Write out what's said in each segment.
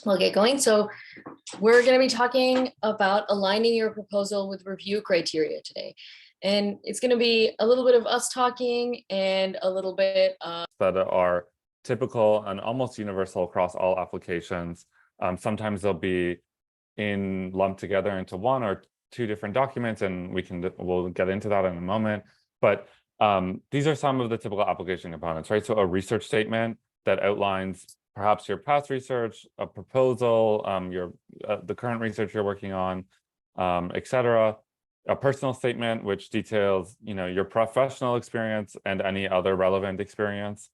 we'll get going. So we're going to be talking about aligning your proposal with review criteria today. And it's going to be a little bit of us talking and a little bit that are typical and almost universal across all applications. Sometimes they'll be lumped together into one or two different documents, and we'll get into that in a moment. But these are some of the typical application components, right? So a research statement that outlines perhaps your past research, a proposal, the current research you're working on, etc. A personal statement which details, your professional experience and any other relevant experience,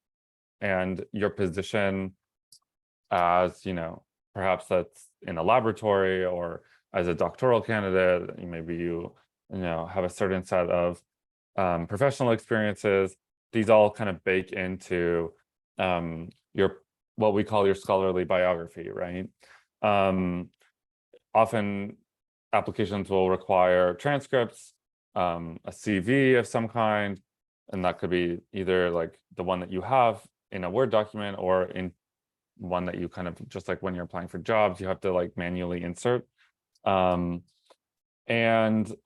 and your position as, perhaps that's in a laboratory or as a doctoral candidate. Maybe you have a certain set of professional experiences. These all kind of bake into what we call your scholarly biography, right? Often applications will require transcripts, a CV of some kind, and that could be either like the one that you have in a Word document or in one that you kind of, just like when you're applying for jobs, you have to like manually insert, and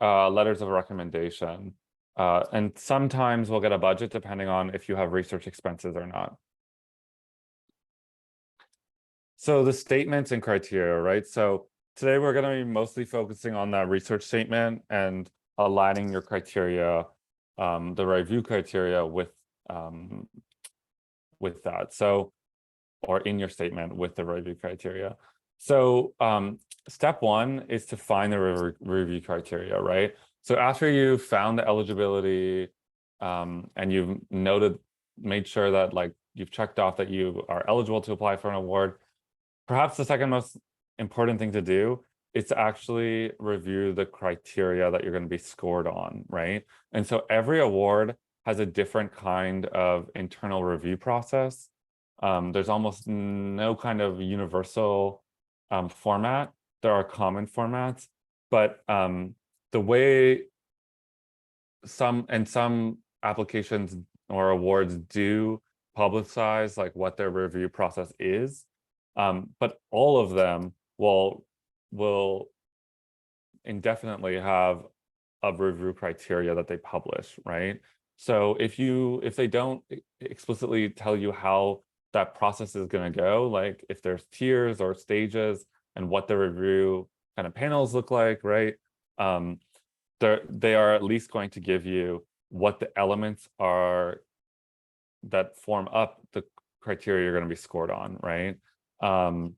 letters of recommendation. And sometimes we'll get a budget depending on if you have research expenses or not. So the statements and criteria, right? So today we're going to be mostly focusing on that research statement and aligning your criteria, the review criteria with that. So, or in your statement with the review criteria. So step one is to find the review criteria, right? So after you've found the eligibility and you've made sure that like you've checked off that you are eligible to apply for an award, perhaps the second most important thing to do is to actually review the criteria that you're going to be scored on, right? And so every award has a different kind of internal review process. There's almost no kind of universal format. There are common formats, but the way some applications or awards do publicize like what their review process is, but all of them will indefinitely have a review criteria that they publish, right? So if they don't explicitly tell you how that process is going to go, like if there's tiers or stages and what the review kind of panels look like, right? They are at least going to give you what the elements are that form up the criteria you're going to be scored on, right? And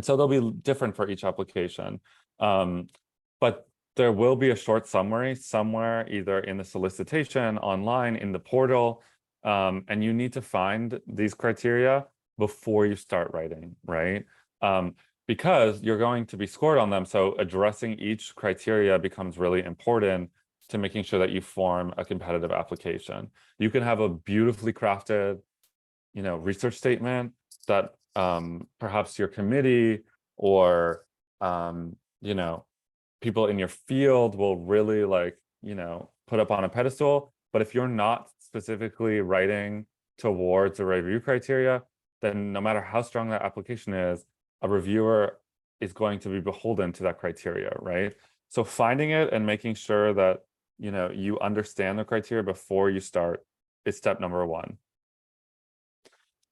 so they'll be different for each application. But there will be a short summary somewhere, either in the solicitation, online, in the portal, and you need to find these criteria before you start writing, right? Because you're going to be scored on them. So addressing each criteria becomes really important to making sure that you form a competitive application. You can have a beautifully crafted, research statement that perhaps your committee or, people in your field will really like, put up on a pedestal. But if you're not specifically writing towards the review criteria, then no matter how strong that application is, a reviewer is going to be beholden to that criteria, right? So finding it and making sure that, you understand the criteria before you start is step number one.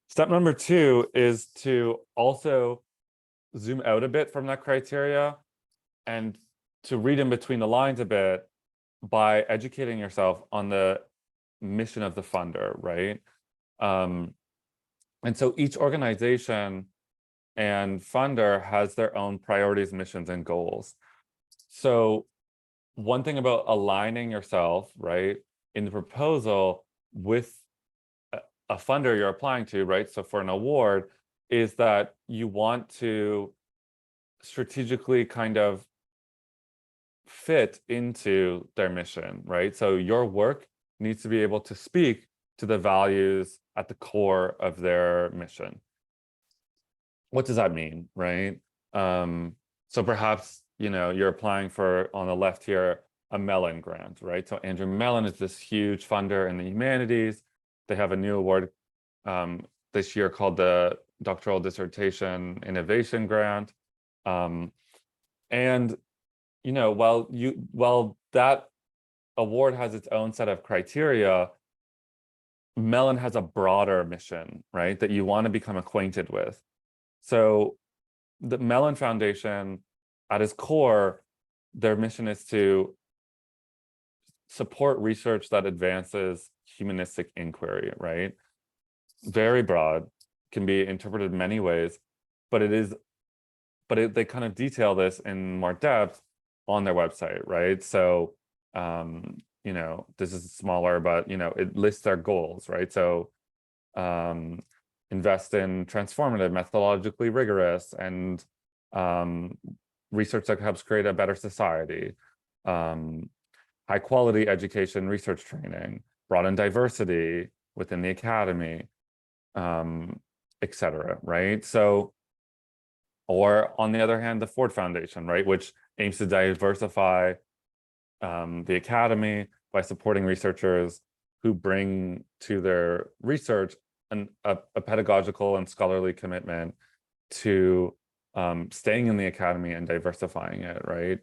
Step number two is to also zoom out a bit from that criteria and to read in between the lines a bit by educating yourself on the mission of the funder, right? And so each organization and funder has their own priorities, missions, and goals. So one thing about aligning yourself, right, in the proposal with a funder you're applying to, right? So for an award, is that you want to strategically kind of fit into their mission, right? So your work needs to be able to speak to the values at the core of their mission. What does that mean, right? So perhaps, you're applying for, on the left here, a Mellon grant, right? So Andrew Mellon is this huge funder in the humanities. They have a new award this year called the Doctoral Dissertation Innovation Grant. And, you know, while that award has its own set of criteria, Mellon has a broader mission, right, that you want to become acquainted with. So the Mellon Foundation, at its core, their mission is to support research that advances humanistic inquiry, right? Very broad, can be interpreted many ways, but they kind of detail this in more depth on their website, right? So, you know, this is smaller, but, you know, it lists their goals, right? So, invest in transformative, methodologically rigorous, and research that helps create a better society. High quality education, research training, broaden diversity within the academy, etc. Right? So, or on the other hand, the Ford Foundation, right, which aims to diversify the academy by supporting researchers who bring to their research a pedagogical and scholarly commitment to staying in the academy and diversifying it, right?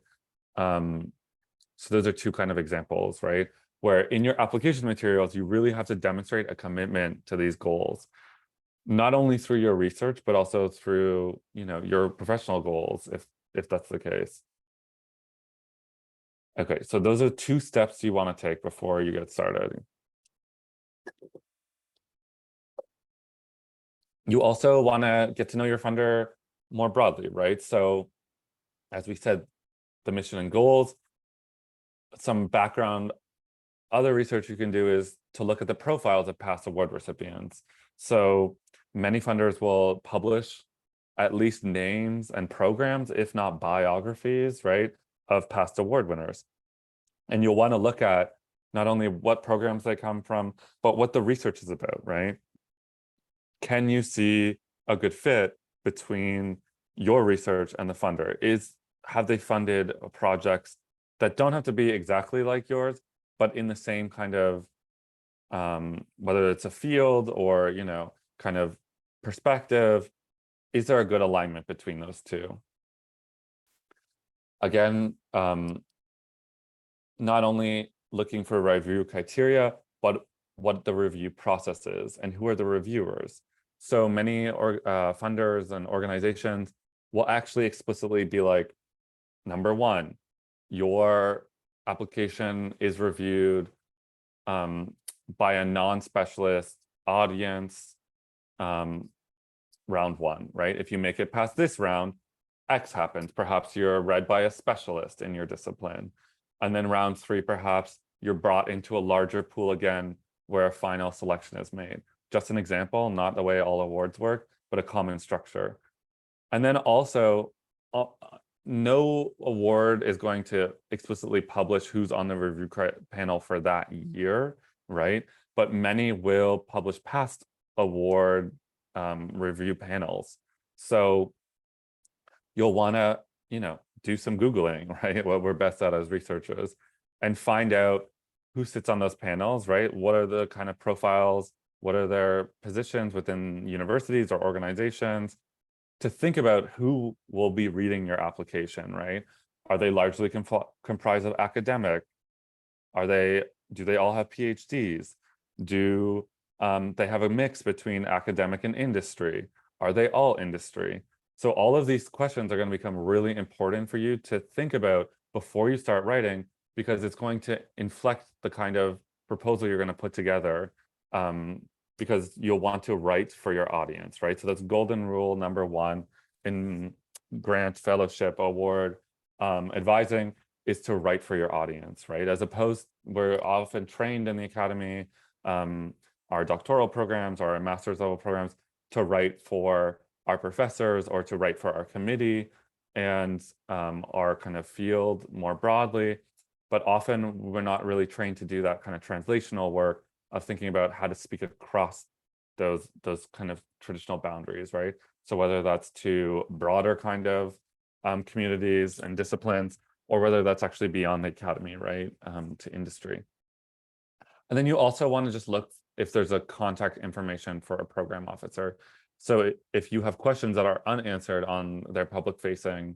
So those are two kind of examples, right? Where in your application materials, you really have to demonstrate a commitment to these goals, not only through your research, but also through, you know, your professional goals, if that's the case. Okay, so those are two steps you want to take before you get started. You also want to get to know your funder more broadly, right? So as we said, the mission and goals, some background, other research you can do is to look at the profiles of past award recipients. So many funders will publish at least names and programs, if not biographies, right, of past award winners. And you'll want to look at not only what programs they come from, but what the research is about, right? Can you see a good fit between your research and the funder? Have they funded projects that don't have to be exactly like yours, but in the same kind of, whether it's a field or, you know, kind of perspective, is there a good alignment between those two? Again, not only looking for review criteria, but what the review process is and who are the reviewers. So many funders and organizations will actually explicitly be like, number one, your application is reviewed by a non-specialist audience, round one, right? If you make it past this round, X happens. Perhaps you're read by a specialist in your discipline. And then round three, perhaps you're brought into a larger pool again where a final selection is made. Just an example, not the way all awards work, but a common structure. And then also, no award is going to explicitly publish who's on the review panel for that year, right? But many will publish past award review panels. So you'll want to, you know, do some Googling, right? What we're best at as researchers, and find out who sits on those panels, right? What are the kind of profiles? What are their positions within universities or organizations? To think about who will be reading your application, right? Are they largely comprised of academic? Do they all have PhDs? Do they have a mix between academic and industry? Are they all industry? So all of these questions are going to become really important for you to think about before you start writing, because it's going to inflect the kind of proposal you're going to put together, because you'll want to write for your audience, right? So that's golden rule number one in grant, fellowship, award, advising, is to write for your audience, right? As opposed, we're often trained in the academy, our doctoral programs, our master's level programs, to write for our professors or to write for our committee and our kind of field more broadly. But often we're not really trained to do that kind of translational work of thinking about how to speak across those kind of traditional boundaries, right? So whether that's to broader kind of communities and disciplines, or whether that's actually beyond the academy, right, to industry. And then you also want to just look if there's a contact information for a program officer. So if you have questions that are unanswered on their public-facing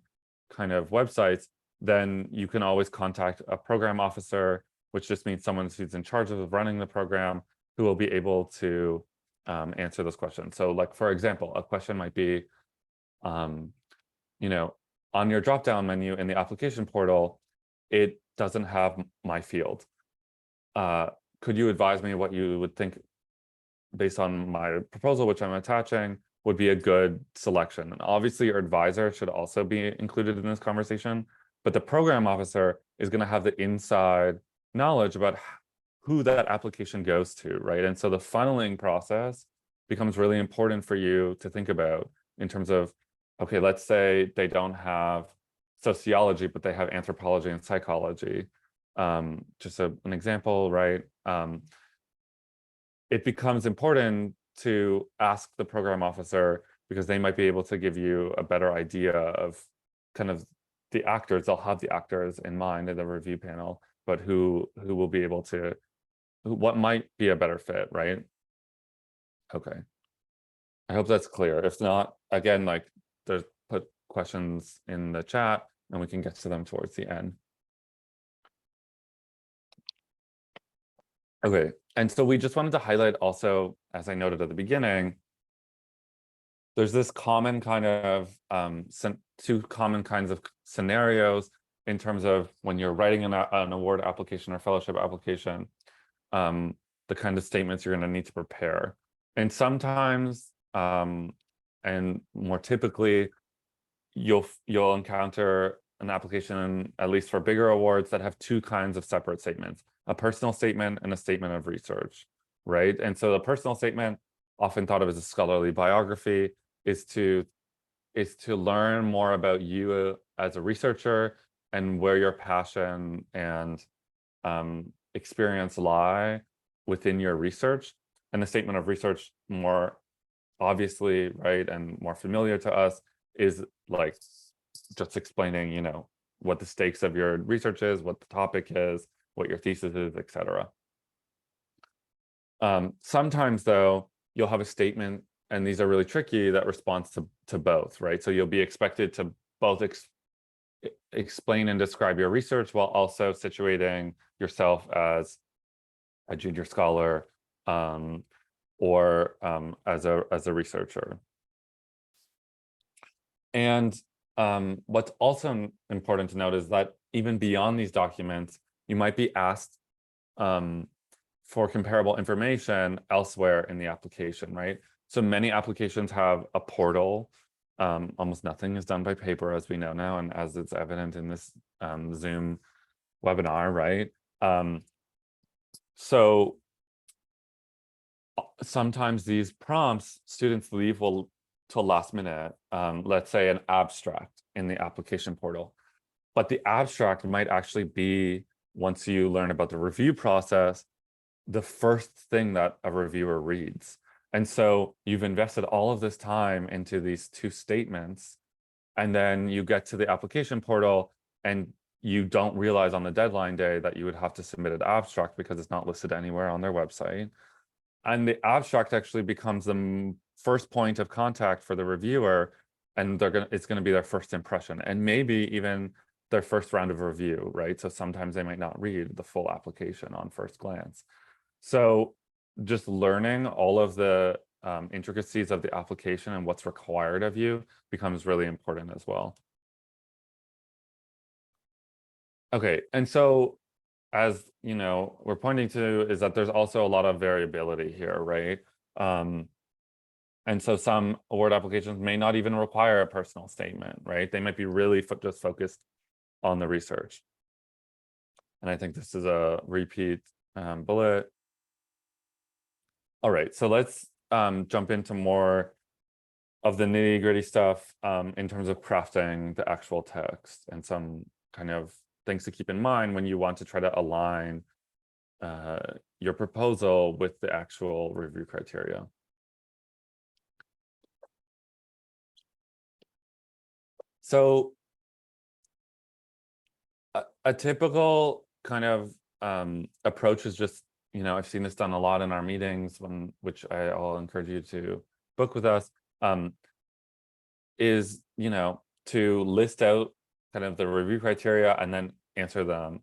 kind of websites, then you can always contact a program officer, which just means someone who's in charge of running the program, who will be able to answer those questions. So like, for example, a question might be, you know, on your drop-down menu in the application portal, it doesn't have my field. Could you advise me what you would think, based on my proposal, which I'm attaching, would be a good selection? And obviously your advisor should also be included in this conversation, but the program officer is going to have the inside knowledge about who that application goes to, right? And so the funneling process becomes really important for you to think about in terms of, okay, let's say they don't have sociology, but they have anthropology and psychology. Just an example, right? It becomes important to ask the program officer, because they might be able to give you a better idea of kind of the actors. They'll have the actors in mind in the review panel, but who will be able to, what might be a better fit, right? Okay. I hope that's clear. If not, again, like, there's put questions in the chat and we can get to them towards the end. Okay, and so we just wanted to highlight also, as I noted at the beginning, there's this common kind of two common kinds of scenarios in terms of when you're writing an award application or fellowship application, the kind of statements you're going to need to prepare. And sometimes, and more typically, you'll encounter an application, at least for bigger awards, that have two kinds of separate statements: a personal statement and a statement of research, right? And so the personal statement, often thought of as a scholarly biography, is to learn more about you as a researcher and where your passion and experience lie within your research. And the statement of research, more obviously, right, and more familiar to us, is like just explaining, you know, what the stakes of your research is, what the topic is, what your thesis is, etc. Sometimes, though, you'll have a statement, and these are really tricky, that responds to both, right? So you'll be expected to both explain and describe your research while also situating yourself as a junior scholar or as a researcher. And what's also important to note is that even beyond these documents, you might be asked for comparable information elsewhere in the application, right? So many applications have a portal. Almost nothing is done by paper, as we know now, and as it's evident in this Zoom webinar, right? So sometimes these prompts, students leave till last minute, let's say an abstract in the application portal. But the abstract might actually be, once you learn about the review process, the first thing that a reviewer reads. And so you've invested all of this time into these two statements, and then you get to the application portal and you don't realize on the deadline day that you would have to submit an abstract because it's not listed anywhere on their website. And the abstract actually becomes the first point of contact for the reviewer, and it's going to be their first impression, and maybe even their first round of review, right? So sometimes they might not read the full application on first glance. So just learning all of the intricacies of the application and what's required of you becomes really important as well. Okay, and so, as you know, we're pointing to is that there's also a lot of variability here, right? And so some award applications may not even require a personal statement, right? They might be really just focused on the research. And I think this is a repeat bullet. All right, so let's jump into more of the nitty-gritty stuff in terms of crafting the actual text, and some kind of things to keep in mind when you want to try to align your proposal with the actual review criteria. So a typical kind of approach is just I've seen this done a lot in our meetings, which I'll encourage you to book with us, is, to list out kind of the review criteria and then answer them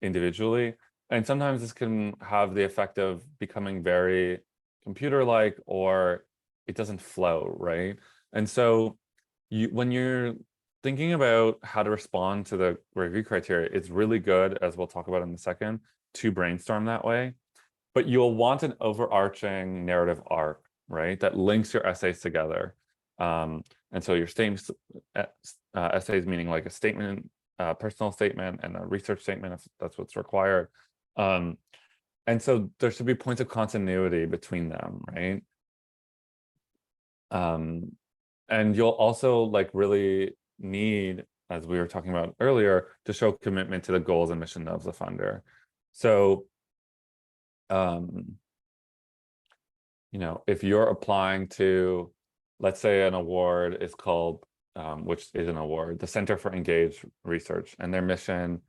individually. And sometimes this can have the effect of becoming very computer-like, or it doesn't flow, right? And so when you're thinking about how to respond to the review criteria, it's really good, as we'll talk about in a second, to brainstorm that way. But you'll want an overarching narrative arc, right, that links your essays together. And so your statements, essays meaning like a statement, personal statement, and a research statement, if that's what's required. And so there should be points of continuity between them, right? And you'll also like really need, as we were talking about earlier, to show commitment to the goals and mission of the funder. So, if you're applying to, let's say an award is called, which is an award, the Center for Engaged Research, and their mission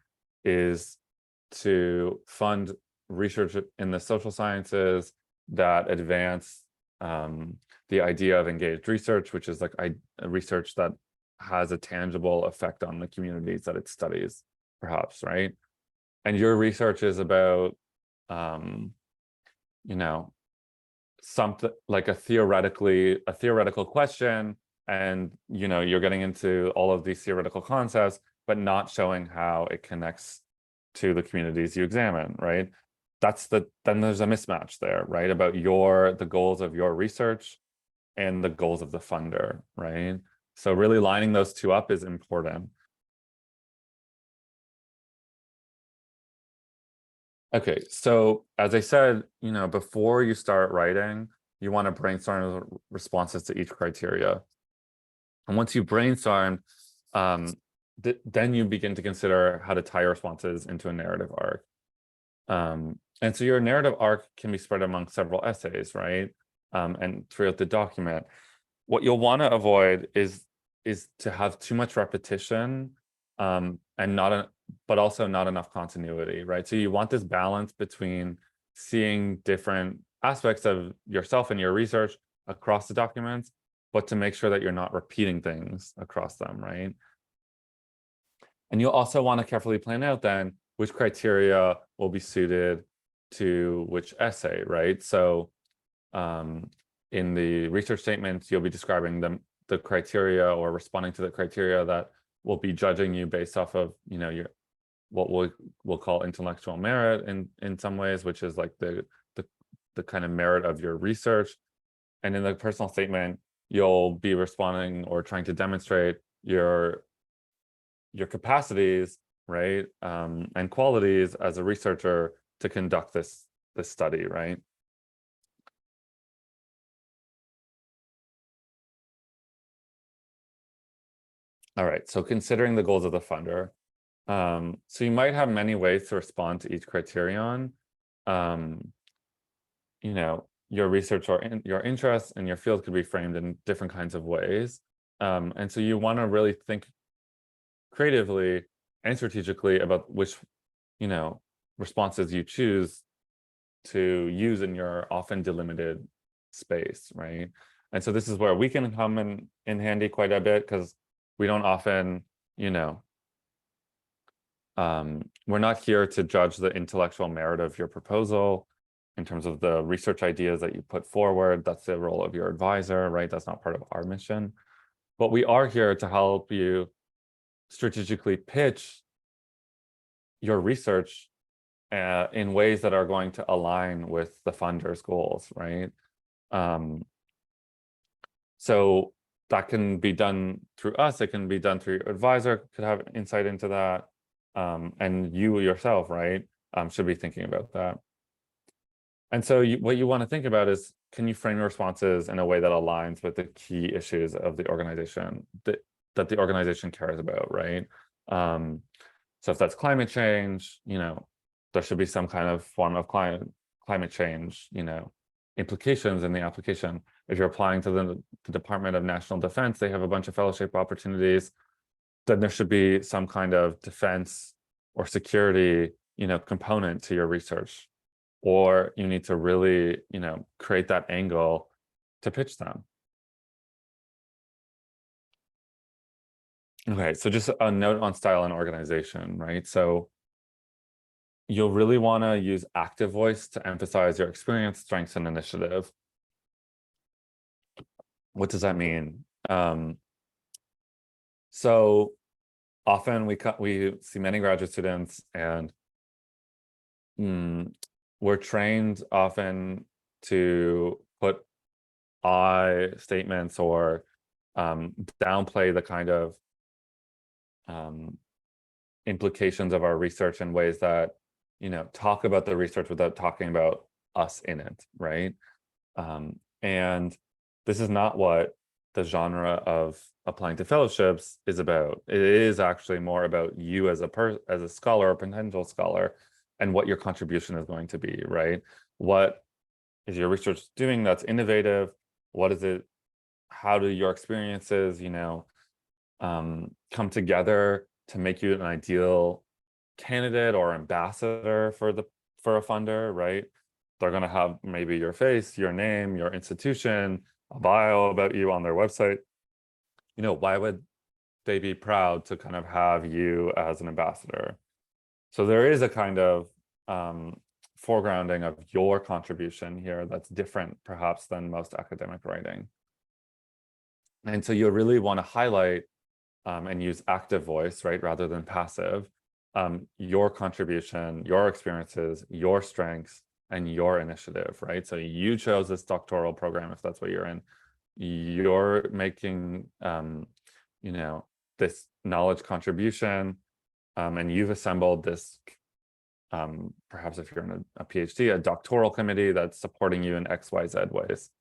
is to fund research in the social sciences that advance the idea of engaged research, which is like research that has a tangible effect on the communities that it studies, perhaps, right? And your research is about, something like a theoretical question, and you're getting into all of these theoretical concepts, but not showing how it connects to the communities you examine, right? Then there's a mismatch there, right? About the goals of your research and the goals of the funder, right? So really lining those two up is important. Okay, so as I said, before you start writing, you want to brainstorm responses to each criteria. And once you brainstorm, then you begin to consider how to tie your responses into a narrative arc. And so your narrative arc can be spread among several essays, right? And throughout the document. What you'll want to avoid is to have too much repetition, but also not enough continuity, right? So you want this balance between seeing different aspects of yourself and your research across the documents, but to make sure that you're not repeating things across them, right? And you'll also want to carefully plan out then which criteria will be suited to which essay, right? So in the research statements, you'll be describing the criteria or responding to the criteria that will be judging you based off of, your what we'll call intellectual merit in some ways, which is like the kind of merit of your research. And in the personal statement, you'll be responding or trying to demonstrate your capacities, right, and qualities as a researcher to conduct this study, right? All right, so considering the goals of the funder. So you might have many ways to respond to each criterion. Your research or your interests in your field could be framed in different kinds of ways. And so you want to really think creatively and strategically about which, responses you choose to use in your often delimited space, right? And so this is where we can come in handy quite a bit, because we don't often, we're not here to judge the intellectual merit of your proposal in terms of the research ideas that you put forward. That's the role of your advisor, right? That's not part of our mission. But we are here to help you strategically pitch your research in ways that are going to align with the funder's goals, right? So that can be done through us. It can be done through your advisor, could have insight into that. And you yourself, right, should be thinking about that. And so what you want to think about is, can you frame your responses in a way that aligns with the key issues of the organization that the organization cares about, right? So if that's climate change, there should be some kind of form of climate change, implications in the application. If you're applying to the Department of National Defense, they have a bunch of fellowship opportunities, then there should be some kind of defense or security, component to your research. or you need to really, create that angle to pitch them. Okay, so just a note on style and organization, right? So you'll really want to use active voice to emphasize your experience, strengths, and initiative. What does that mean? So often we see many graduate students, and we're trained often to put I statements or downplay the kind of implications of our research in ways that, talk about the research without talking about us in it, right? And this is not what the genre of applying to fellowships is about. It is actually more about you as a scholar or potential scholar, and what your contribution is going to be, right? What is your research doing that's innovative? What is it? How do your experiences, come together to make you an ideal candidate or ambassador for a funder, right? They're going to have maybe your face, your name, your institution, a bio about you on their website. Why would they be proud to kind of have you as an ambassador? So there is a kind of foregrounding of your contribution here that's different perhaps than most academic writing. And so you really want to highlight and use active voice, right, rather than passive, your contribution, your experiences, your strengths, and your initiative, right? So you chose this doctoral program if that's what you're in. You're making, this knowledge contribution, and you've assembled this, perhaps if you're in a PhD, a doctoral committee that's supporting you in XYZ ways.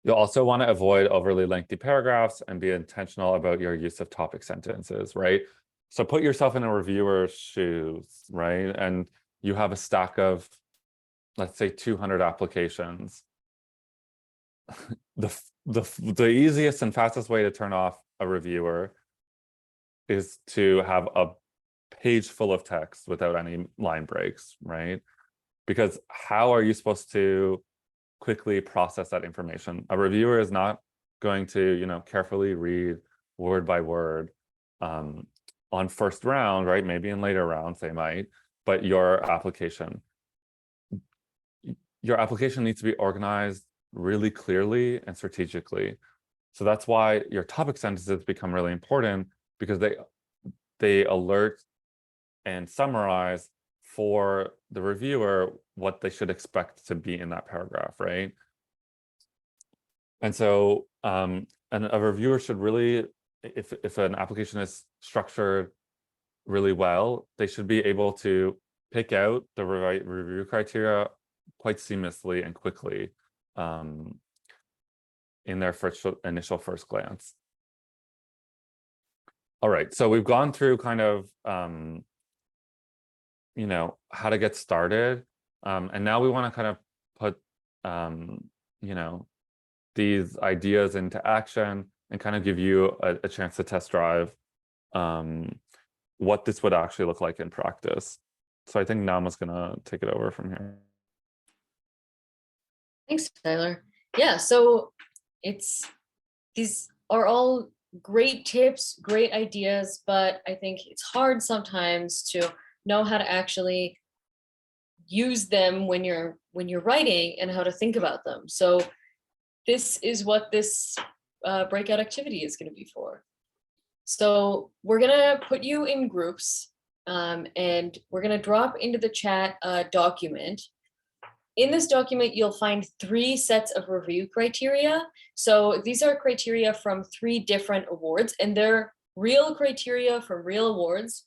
You'll also want to avoid overly lengthy paragraphs and be intentional about your use of topic sentences, right? So put yourself in a reviewer's shoes, right? And you have a stack of, let's say, 200 applications. The easiest and fastest way to turn off a reviewer is to have a page full of text without any line breaks, right? Because how are you supposed to quickly process that information? A reviewer is not going to, carefully read word by word on first round, right? Maybe in later rounds they might, but your application needs to be organized really clearly and strategically. So that's why your topic sentences become really important, because they alert and summarize for the reviewer what they should expect to be in that paragraph, right? And so and a reviewer should really, if an application is structured really well, they should be able to pick out the review criteria quite seamlessly and quickly in their initial first glance. All right, so we've gone through kind of how to get started, and now we want to kind of put these ideas into action and kind of give you a chance to test drive what this would actually look like in practice. So I think Nama's gonna take it over from here. Thanks, Tyler. Yeah, so these are all great tips, great ideas, but I think it's hard sometimes to know how to actually use them when you're writing and how to think about them. So this is what this breakout activity is going to be for. So we're going to put you in groups, and we're going to drop into the chat a document. In this document, you'll find 3 sets of review criteria. So these are criteria from 3 different awards, and they're real criteria from real awards.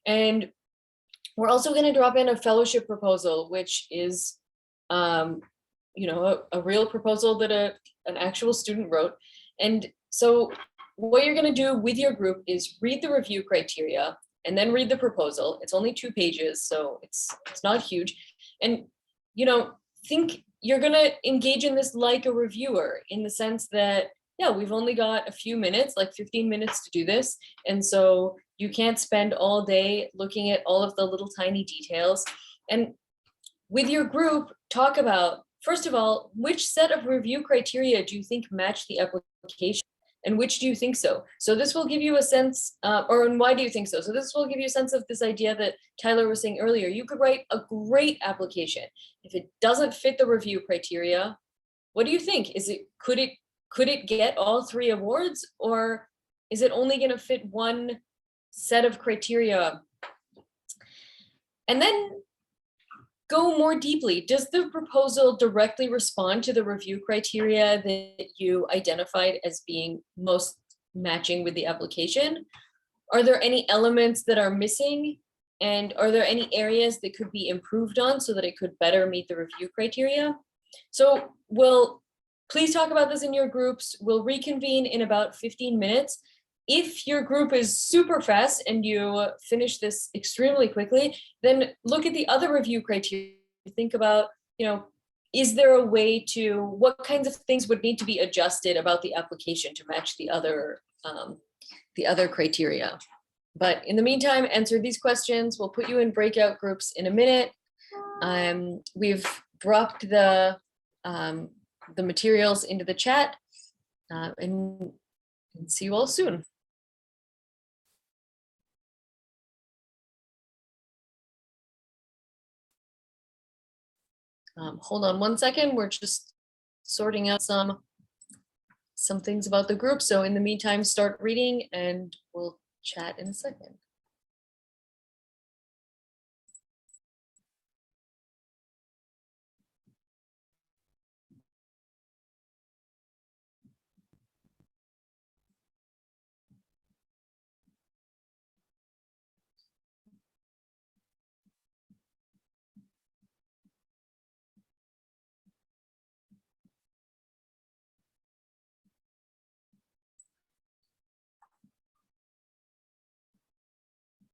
And we're also going to drop in a fellowship proposal, which is, a real proposal that an actual student wrote. And so what you're going to do with your group is read the review criteria and then read the proposal. It's only 2 pages, so it's not huge. And think you're going to engage in this like a reviewer, in the sense that, yeah, we've only got a few minutes, like 15 minutes to do this. And so you can't spend all day looking at all of the little tiny details. And with your group, talk about, first of all, which set of review criteria do you think match the application? And which do you think so? So this will give you a sense, or and why do you think so? So this will give you a sense of this idea that Tyler was saying earlier. You could write a great application. If it doesn't fit the review criteria, what do you think? Could it get all 3 awards, or is it only going to fit one set of criteria? And then go more deeply. Does the proposal directly respond to the review criteria that you identified as being most matching with the application? Are there any elements that are missing? And are there any areas that could be improved on so that it could better meet the review criteria? So please talk about this in your groups. We'll reconvene in about 15 minutes. If your group is super fast and you finish this extremely quickly, then look at the other review criteria. Think about, is there a way to, what kinds of things would need to be adjusted about the application to match the other criteria? But in the meantime, answer these questions. We'll put you in breakout groups in a minute. We've dropped the materials into the chat, and see you all soon. Hold on one second. We're just sorting out some things about the group. So in the meantime, start reading and we'll chat in a second.